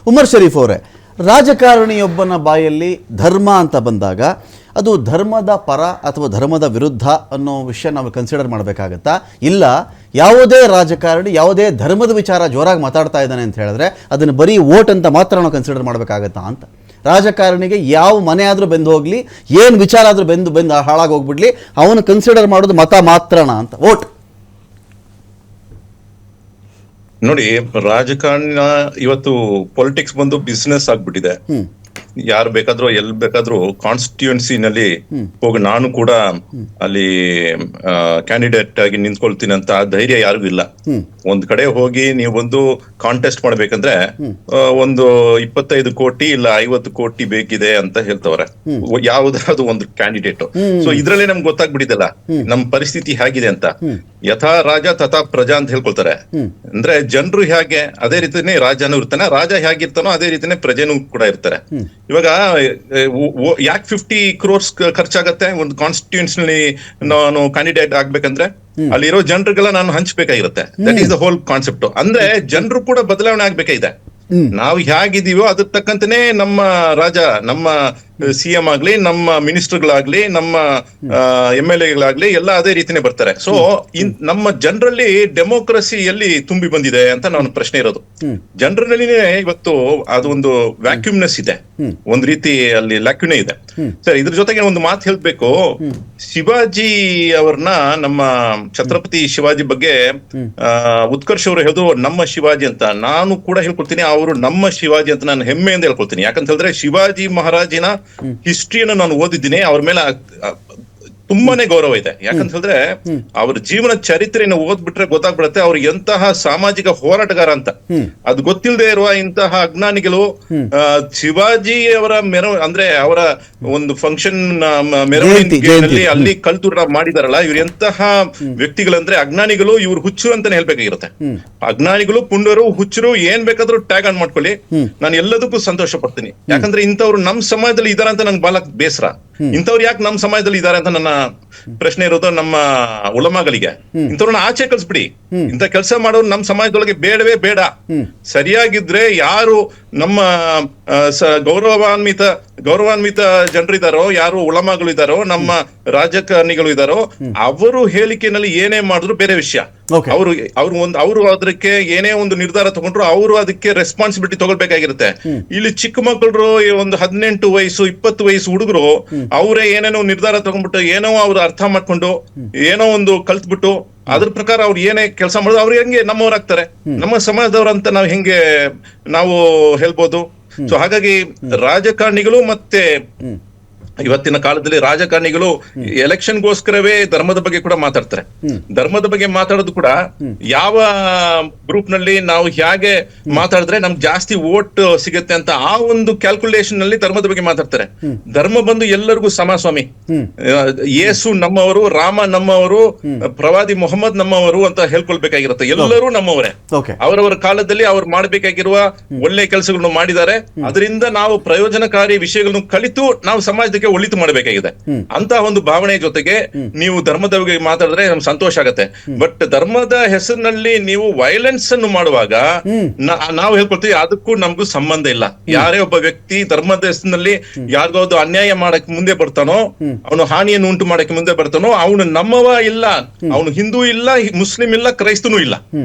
ಉಮರ್ ಶರೀಫ್ ಅವರೇ, ರಾಜಕಾರಣಿಯೊಬ್ಬನ ಬಾಯಲ್ಲಿ ಧರ್ಮ ಅಂತ ಬಂದಾಗ ಅದು ಧರ್ಮದ ಪರ ಅಥವಾ ಧರ್ಮದ ವಿರುದ್ಧ ಅನ್ನೋ ವಿಷಯ ನಾವು ಕನ್ಸಿಡರ್ ಮಾಡಬೇಕಾಗತ್ತಾ? ಇಲ್ಲ ಯಾವುದೇ ರಾಜಕಾರಣಿ ಯಾವುದೇ ಧರ್ಮದ ವಿಚಾರ ಜೋರಾಗಿ ಮಾತಾಡ್ತಾ ಇದ್ದಾನೆ ಅಂತ ಹೇಳಿದ್ರೆ ಅದನ್ನು ಬರೀ ವೋಟ್ ಅಂತ ಮಾತ್ರ ನಾವು ಕನ್ಸಿಡರ್ ಮಾಡಬೇಕಾಗತ್ತಾ ಅಂತ. ರಾಜಕಾರಣಿಗೆ ಯಾವ ಮನೆ ಆದರೂ ಬೆಂದು ಹೋಗಲಿ, ಏನು ವಿಚಾರ ಆದರೂ ಬೆಂದು ಹಾಳಾಗಿ ಹೋಗ್ಬಿಡ್ಲಿ, ಅವನು ಕನ್ಸಿಡರ್ ಮಾಡೋದು ಮತ ಮಾತ್ರಣ ಅಂತ, ವೋಟ್. ನೋಡಿ, ರಾಜಕಾರಣ ಇವತ್ತು ಪೊಲಿಟಿಕ್ಸ್ ಬಂದು ಬಿಸ್ನೆಸ್ ಆಗ್ಬಿಟ್ಟಿದೆ. ಯಾರು ಬೇಕಾದ್ರೂ ಎಲ್ಲಿ ಬೇಕಾದ್ರೂ ಕಾನ್ಸ್ಟಿಟ್ಯೂನ್ಸಿನಲ್ಲಿ ಹೋಗಿ ನಾನು ಕೂಡ ಅಲ್ಲಿ ಕ್ಯಾಂಡಿಡೇಟ್ ಆಗಿ ನಿಂತ್ಕೊಳ್ತೀನಿ ಅಂತ ಧೈರ್ಯ ಯಾರಿಗೂ ಇಲ್ಲ. ಒಂದ್ ಕಡೆ ಹೋಗಿ ನೀವು ಒಂದು ಕಾಂಟೆಸ್ಟ್ ಮಾಡ್ಬೇಕಂದ್ರೆ ಒಂದು 25 ಕೋಟಿ ಇಲ್ಲ 50 ಕೋಟಿ ಬೇಕಿದೆ ಅಂತ ಹೇಳ್ತವ್ರೆ ಯಾವ್ದಾದ್ರು ಒಂದು ಕ್ಯಾಂಡಿಡೇಟ್. ಸೊ ಇದ್ರಲ್ಲೇ ನಮ್ಗೆ ಗೊತ್ತಾಗ್ಬಿಟ್ಟಿದಲ್ಲ ನಮ್ ಪರಿಸ್ಥಿತಿ ಹೇಗಿದೆ ಅಂತ. ಯಥಾ ರಾಜ ತಥಾ ಪ್ರಜಾ ಅಂತ ಹೇಳ್ಕೊಳ್ತಾರೆ. ಅಂದ್ರೆ ಜನರು ಹೇಗೆ ಅದೇ ರೀತಿನೇ ರಾಜನೂ ಇರ್ತಾನೆ, ರಾಜ ಹೇಗಿರ್ತಾನೋ ಅದೇ ರೀತಿನೇ ಪ್ರಜೆನೂ ಕೂಡ ಇರ್ತಾರೆ. ಇವಾಗ ಯಾಕೆ 50 crores ಖರ್ಚಾಗತ್ತೆ ಒಂದು ಕಾನ್ಸ್ಟಿಟ್ಯೂನ್ಸಿ ನಾನು ಕ್ಯಾಂಡಿಡೇಟ್ ಆಗ್ಬೇಕಂದ್ರೆ? ಅಲ್ಲಿರೋ ಜನರಿಗೆಲ್ಲ ನಾನು ಹಂಚ್ಬೇಕಾಗಿರುತ್ತೆ. That is the whole concept. ಅಂದ್ರೆ ಜನರು ಕೂಡ ಬದಲಾವಣೆ ಆಗ್ಬೇಕಾಗಿದೆ. ನಾವು ಹೇಗಿದೀವೋ ಅದ್ರ ತಕ್ಕಂತೆನೆ ನಮ್ಮ ರಾಜ, ನಮ್ಮ CM ಆಗ್ಲಿ, ನಮ್ಮ ಮಿನಿಸ್ಟರ್ಗಳಾಗ್ಲಿ, ನಮ್ಮ MLA ಎಲ್ಲ ಅದೇ ರೀತಿನೇ ಬರ್ತಾರೆ. ಸೊ ನಮ್ಮ ಜನರಲ್ಲಿ ಡೆಮೋಕ್ರಸಿ ಎಲ್ಲಿ ತುಂಬಿ ಬಂದಿದೆ ಅಂತ ನಾನು ಪ್ರಶ್ನೆ ಇರೋದು. ಜನರಲ್ಲಿನೇ ಇವತ್ತು ಅದು ಒಂದು ವ್ಯಾಕ್ಯೂಮ್ನೆಸ್ ಇದೆ, ಒಂದ್ ರೀತಿ ಅಲ್ಲಿ ಲ್ಯಾಕ್ಯೂನೇ ಇದೆ. ಸರ್, ಇದ್ರ ಜೊತೆಗೆ ಒಂದು ಮಾತು ಹೇಳ್ಬೇಕು. ಶಿವಾಜಿ ಅವ್ರನ್ನ, ನಮ್ಮ ಛತ್ರಪತಿ ಶಿವಾಜಿ ಬಗ್ಗೆ ಉತ್ಕರ್ಷ್ ಅವರು ಹೇಳೋದು ನಮ್ಮ ಶಿವಾಜಿ ಅಂತ. ನಾನು ಕೂಡ ಹೇಳ್ಕೊಳ್ತೀನಿ ಅವರು ನಮ್ಮ ಶಿವಾಜಿ ಅಂತ ನಾನು ಹೆಮ್ಮೆಯಿಂದ ಹೇಳ್ಕೊಳ್ತೀನಿ. ಯಾಕಂತ ಹೇಳಿದ್ರೆ ಶಿವಾಜಿ ಮಹಾರಾಜಿನ ಹಿಸ್ಟ್ರಿಯನ್ನು ನಾನು ಓದಿದ್ದೀನಿ. ಅವ್ರ ಮೇಲೆ ತುಂಬಾನೇ ಗೌರವ ಇದೆ. ಯಾಕಂತ ಹೇಳಿದ್ರೆ ಅವ್ರ ಜೀವನ ಚರಿತ್ರೆಯನ್ನು ಓದ್ಬಿಟ್ರೆ ಗೊತ್ತಾಗ್ಬಿಡತ್ತೆ ಅವ್ರು ಎಂತಹ ಸಾಮಾಜಿಕ ಹೋರಾಟಗಾರ ಅಂತ. ಅದು ಗೊತ್ತಿಲ್ಲದೆ ಇರುವ ಇಂತಹ ಅಜ್ಞಾನಿಗಳು ಶಿವಾಜಿ ಅವರ ಅಂದ್ರೆ ಅವರ ಒಂದು ಫಂಕ್ಷನ್ ಮೆರವಣಿಗೆಯಲ್ಲಿ ಅಲ್ಲಿ ಕಲ್ತು ಮಾಡಿದಾರಲ್ಲ, ಇವ್ರು ಎಂತಹ ವ್ಯಕ್ತಿಗಳಂದ್ರೆ ಅಜ್ಞಾನಿಗಳು. ಇವ್ರು ಹುಚ್ಚರು ಅಂತಾನೆ ಹೇಳ್ಬೇಕಾಗಿರುತ್ತೆ. ಅಜ್ಞಾನಿಗಳು, ಪುಂಡರು, ಹುಚ್ಚರು ಏನ್ ಬೇಕಾದ್ರೂ ಟ್ಯಾಗ್ ಆನ್ ಮಾಡ್ಕೊಳ್ಳಿ, ನಾನು ಎಲ್ಲದಕ್ಕೂ ಸಂತೋಷ ಪಡ್ತೀನಿ. ಯಾಕಂದ್ರೆ ಇಂಥವ್ರು ನಮ್ ಸಮಾಜದಲ್ಲಿ ಇದಾರೆ ಅಂತ ನಂಗೆ ಬಹಳ ಬೇಸರ. ಇಂಥವ್ರು ಯಾಕೆ ನಮ್ಮ ಸಮಾಜದಲ್ಲಿ ಇದಾರೆ ಅಂತ ನನ್ನ ಪ್ರಶ್ನೆ ಇರೋದು. ನಮ್ಮ ಉಲಮಾಗಳಿಗೆ ಇಂಥವ್ರನ್ನ ಆಚೆ ಕಳ್ಸ್ಬಿಡಿ. ಇಂಥ ಕೆಲಸ ಮಾಡೋರು ನಮ್ಮ ಸಮಾಜದೊಳಗೆ ಬೇಡವೇ ಬೇಡ. ಸರಿಯಾಗಿದ್ರೆ ಯಾರು ನಮ್ಮ ಗೌರವಾನ್ವಿತ ಜನರಿದಾರೋ, ಯಾರು ಉಲಮಾಗಳು ಇದಾರೋ, ನಮ್ಮ ರಾಜಕಾರಣಿಗಳು ಇದಾರೋ, ಅವರು ಹೇಳಿಕೆನಲ್ಲಿ ಏನೇ ಮಾಡಿದ್ರು ಬೇರೆ ವಿಷಯ. ಅವರು ಅದಕ್ಕೆ ಏನೇ ಒಂದು ನಿರ್ಧಾರ ತಗೊಂಡ್ರು ಅವರು ಅದಕ್ಕೆ ರೆಸ್ಪಾನ್ಸಿಬಿಲಿಟಿ ತಗೊಳ್ಬೇಕಾಗಿರುತ್ತೆ. ಇಲ್ಲಿ ಚಿಕ್ಕ ಮಕ್ಕಳು ಒಂದು 18 ವಯಸ್ಸು 20 ವಯಸ್ಸು ಹುಡುಗರು ಅವರೇ ಏನೇನೋ ನಿರ್ಧಾರ ತಗೊಂಡ್ಬಿಟ್ಟು ಏನೋ ಅವ್ರು ಅರ್ಥ ಮಾಡ್ಕೊಂಡು ಏನೋ ಒಂದು ಕಲ್ತ್ಬಿಟ್ಟು ಅದ್ರ ಪ್ರಕಾರ ಅವ್ರು ಏನೇ ಕೆಲಸ ಮಾಡೋದು ಅವ್ರು ಹೆಂಗೆ ನಮ್ಮವರಾಗ್ತಾರೆ, ನಮ್ಮ ಸಮಾಜದವ್ರಂತ ನಾವು ಹೆಂಗೆ ನಾವು ಹೇಳ್ಬೋದು. ಸೊ ಹಾಗಾಗಿ ರಾಜಕಾರಣಿಗಳು ಮತ್ತೆ ಇವತ್ತಿನ ಕಾಲದಲ್ಲಿ ರಾಜಕಾರಣಿಗಳು ಎಲೆಕ್ಷನ್ಗೋಸ್ಕರವೇ ಧರ್ಮದ ಬಗ್ಗೆ ಕೂಡ ಮಾತಾಡ್ತಾರೆ. ಧರ್ಮದ ಬಗ್ಗೆ ಮಾತಾಡೋದು ಕೂಡ ಯಾವ ಗ್ರೂಪ್ ನಲ್ಲಿ ನಾವು ಹೇಗೆ ಮಾತಾಡಿದ್ರೆ ನಮ್ಗೆ ಜಾಸ್ತಿ ವೋಟ್ ಸಿಗುತ್ತೆ ಅಂತ ಆ ಒಂದು ಕ್ಯಾಲ್ಕುಲೇಷನ್ ನಲ್ಲಿ ಧರ್ಮದ ಬಗ್ಗೆ ಮಾತಾಡ್ತಾರೆ. ಧರ್ಮ ಬಂದು ಎಲ್ಲರಿಗೂ ಸಮಾಸ್ವಾಮಿ. ಯೇಸು ನಮ್ಮವರು, ರಾಮ ನಮ್ಮವರು, ಪ್ರವಾದಿ ಮೊಹಮ್ಮದ್ ನಮ್ಮವರು ಅಂತ ಹೇಳ್ಕೊಳ್ಬೇಕಾಗಿರುತ್ತೆ. ಎಲ್ಲರೂ ನಮ್ಮವರೇ. ಅವರವರ ಕಾಲದಲ್ಲಿ ಅವ್ರು ಮಾಡ್ಬೇಕಾಗಿರುವ ಒಳ್ಳೆ ಕೆಲಸಗಳನ್ನು ಮಾಡಿದ್ದಾರೆ. ಅದರಿಂದ ನಾವು ಪ್ರಯೋಜನಕಾರಿ ವಿಷಯಗಳನ್ನು ಕಲಿತು ನಾವು ಸಮಾಜಕ್ಕೆ ಒಳಿತು ಮಾಡಬೇಕಾಗಿದೆ ಅಂತ ಒಂದು ಭಾವನೆ ಜೊತೆಗೆ ನೀವು ಧರ್ಮದ ಬಗ್ಗೆ ಮಾತಾಡಿದ್ರೆ ನಮ್ಗೆ ಸಂತೋಷ ಆಗತ್ತೆ. ಬಟ್ ಧರ್ಮದ ಹೆಸರಿನಲ್ಲಿ ನೀವು ವೈಲೆನ್ಸ್ ಅನ್ನು ಮಾಡುವಾಗ ನಾವು ಹೇಳ್ಕೊಳ್ತೀವಿ ಅದಕ್ಕೂ ನಮಗೂ ಸಂಬಂಧ ಇಲ್ಲ. ಯಾರೇ ಒಬ್ಬ ವ್ಯಕ್ತಿ ಧರ್ಮದ ಹೆಸರಿನಲ್ಲಿ ಯಾರಿಗಾದ್ರು ಅನ್ಯಾಯ ಮಾಡಕ್ ಮುಂದೆ ಬರ್ತಾನೋ, ಅವನು ಹಾನಿಯನ್ನು ಉಂಟು ಮಾಡಕ್ಕೆ ಮುಂದೆ ಬರ್ತಾನೋ, ಅವನು ನಮ್ಮವ ಇಲ್ಲ, ಅವನು ಹಿಂದೂ ಇಲ್ಲ, ಮುಸ್ಲಿಂ ಇಲ್ಲ, ಕ್ರೈಸ್ತನೂ ಇಲ್ಲ.